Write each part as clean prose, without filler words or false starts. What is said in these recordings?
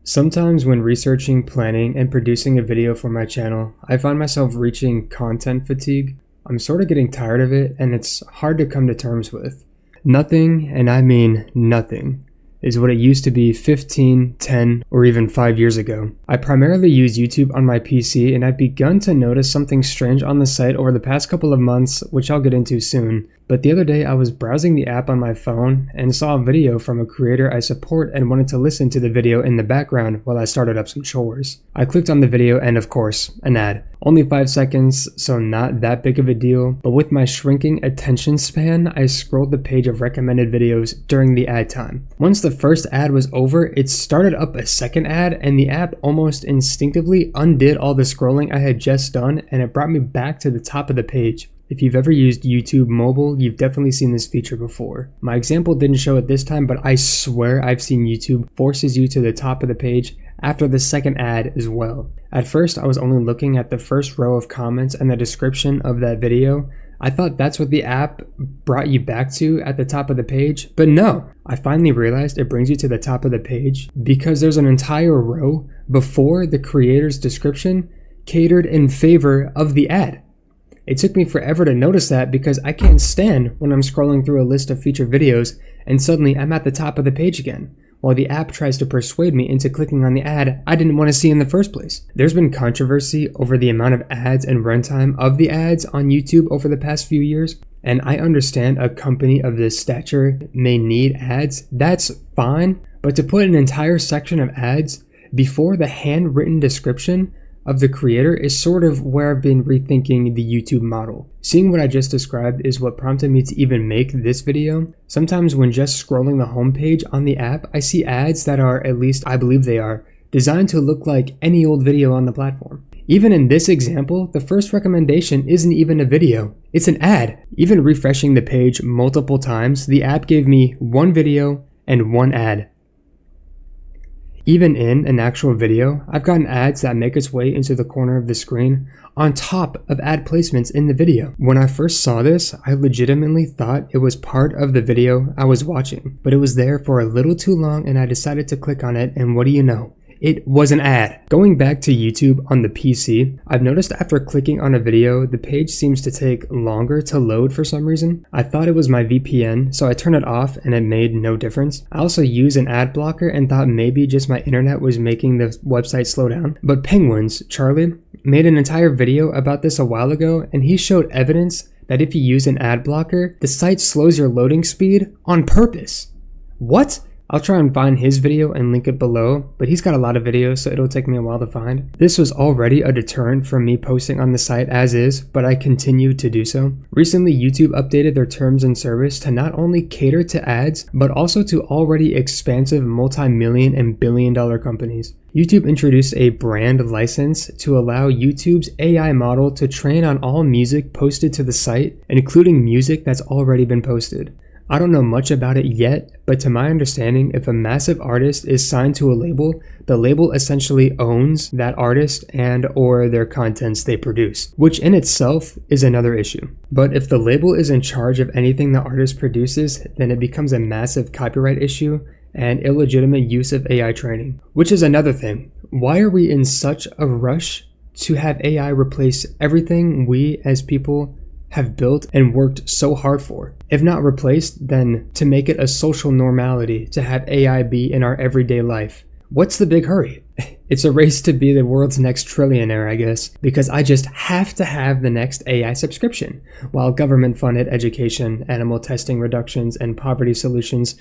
Sometimes when researching, planning, and producing a video for my channel, I find myself reaching content fatigue. I'm sort of getting tired of it, and it's hard to come to terms with. Nothing, and I mean nothing, is what it used to be 15, 10, or even 5 years ago. I primarily use YouTube on my PC, and I've begun to notice something strange on the site over the past couple of months, which I'll get into soon. But the other day I was browsing the app on my phone and saw a video from a creator I support and wanted to listen to the video in the background while I started up some chores. I clicked on the video and of course, an ad. Only 5 seconds, so not that big of a deal, but with my shrinking attention span, I scrolled the page of recommended videos during the ad time. Once the first ad was over, it started up a second ad and the app almost instinctively undid all the scrolling I had just done and it brought me back to the top of the page. If you've ever used YouTube mobile, you've definitely seen this feature before. My example didn't show it this time, but I swear I've seen YouTube forces you to the top of the page after the second ad as well. At first, I was only looking at the first row of comments and the description of that video. I thought that's what the app brought you back to at the top of the page, but no. I finally realized it brings you to the top of the page because there's an entire row before the creator's description catered in favor of the ad. It took me forever to notice that because I can't stand when I'm scrolling through a list of featured videos and suddenly I'm at the top of the page again, while the app tries to persuade me into clicking on the ad I didn't want to see in the first place. There's been controversy over the amount of ads and runtime of the ads on YouTube over the past few years, and I understand a company of this stature may need ads, that's fine, but to put an entire section of ads before the handwritten description of the creator is sort of where I've been rethinking the YouTube model. Seeing what I just described is what prompted me to even make this video. Sometimes when just scrolling the homepage on the app, I see ads that are, at least I believe they are, designed to look like any old video on the platform. Even in this example, the first recommendation isn't even a video, it's an ad. Even refreshing the page multiple times, the app gave me one video and one ad. Even in an actual video, I've gotten ads that make its way into the corner of the screen on top of ad placements in the video. When I first saw this, I legitimately thought it was part of the video I was watching, but it was there for a little too long and I decided to click on it, and what do you know? It was an ad. Going back to YouTube on the PC, I've noticed after clicking on a video, the page seems to take longer to load for some reason. I thought it was my VPN, so I turned it off and it made no difference. I also use an ad blocker and thought maybe just my internet was making the website slow down. But Penguins, Charlie, made an entire video about this a while ago, and he showed evidence that if you use an ad blocker, the site slows your loading speed on purpose. What? I'll try and find his video and link it below, but he's got a lot of videos, so it'll take me a while to find. This was already a deterrent from me posting on the site as is, but I continue to do so. Recently, YouTube updated their terms and service to not only cater to ads, but also to already expansive multi-million and billion-dollar companies. YouTube introduced a brand license to allow YouTube's AI model to train on all music posted to the site, including music that's already been posted. I don't know much about it yet, but to my understanding, if a massive artist is signed to a label, the label essentially owns that artist and or their contents they produce, which in itself is another issue. But if the label is in charge of anything the artist produces, then it becomes a massive copyright issue and illegitimate use of AI training, which is another thing. Why are we in such a rush to have AI replace everything we as people have built and worked so hard for? If not replaced, then to make it a social normality to have AI be in our everyday life. What's the big hurry? It's a race to be the world's next trillionaire, I guess, because I just have to have the next AI subscription, while government-funded education, animal testing reductions, and poverty solutions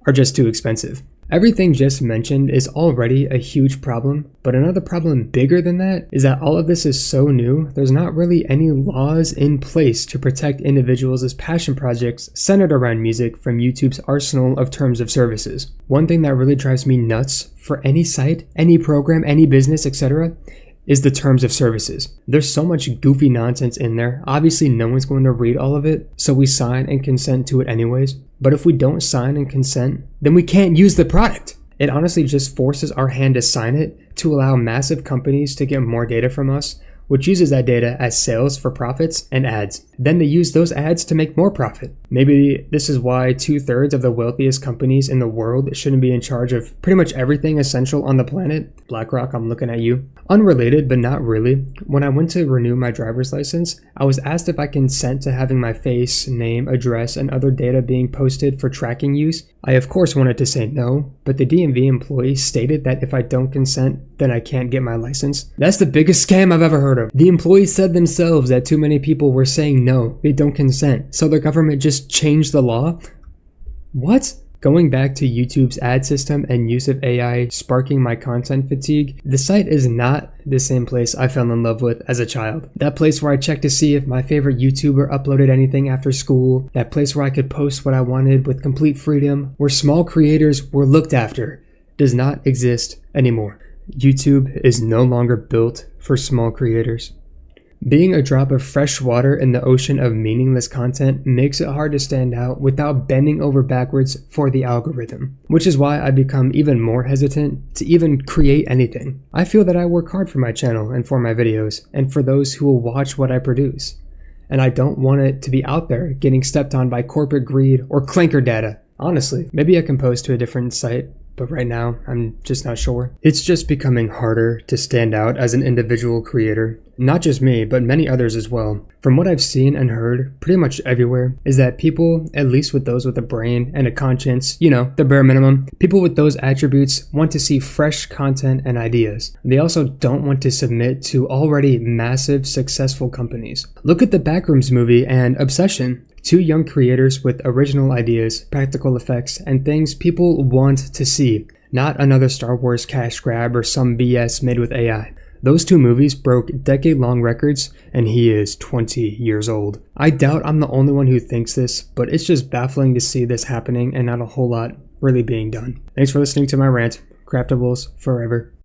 are just too expensive. Everything just mentioned is already a huge problem, but another problem bigger than that is that all of this is so new, there's not really any laws in place to protect individuals' passion projects centered around music from YouTube's arsenal of terms of services. One thing that really drives me nuts for any site, any program, any business, etc., is the terms of services. There's so much goofy nonsense in there. Obviously, no one's going to read all of it, so we sign and consent to it anyways. But if we don't sign and consent, then we can't use the product. It honestly just forces our hand to sign it to allow massive companies to get more data from us, which uses that data as sales for profits and ads. Then they use those ads to make more profit. Maybe this is why 2/3 of the wealthiest companies in the world shouldn't be in charge of pretty much everything essential on the planet. BlackRock, I'm looking at you. Unrelated, but not really. When I went to renew my driver's license, I was asked if I consent to having my face, name, address, and other data being posted for tracking use. I of course wanted to say no, but the DMV employee stated that if I don't consent, then I can't get my license. That's the biggest scam I've ever heard of. The employee said themselves that too many people were saying no, they don't consent, so the government just changed the law? What? Going back to YouTube's ad system and use of AI sparking my content fatigue, the site is not the same place I fell in love with as a child. That place where I checked to see if my favorite YouTuber uploaded anything after school, that place where I could post what I wanted with complete freedom, where small creators were looked after, does not exist anymore. YouTube is no longer built for small creators. Being a drop of fresh water in the ocean of meaningless content makes it hard to stand out without bending over backwards for the algorithm, which is why I've become even more hesitant to even create anything. I feel that I work hard for my channel and for my videos, and for those who will watch what I produce. And I don't want it to be out there getting stepped on by corporate greed or clanker data. Honestly, maybe I can post to a different site, but right now, I'm just not sure. It's just becoming harder to stand out as an individual creator. Not just me, but many others as well. From what I've seen and heard pretty much everywhere, is that people, at least with those with a brain and a conscience, the bare minimum, people with those attributes want to see fresh content and ideas. They also don't want to submit to already massive, successful companies. Look at the Backrooms movie and Obsession. Two young creators with original ideas, practical effects, and things people want to see. Not another Star Wars cash grab or some BS made with AI. Those two movies broke decade-long records, and he is 20 years old. I doubt I'm the only one who thinks this, but it's just baffling to see this happening and not a whole lot really being done. Thanks for listening to my rant. Craftables forever.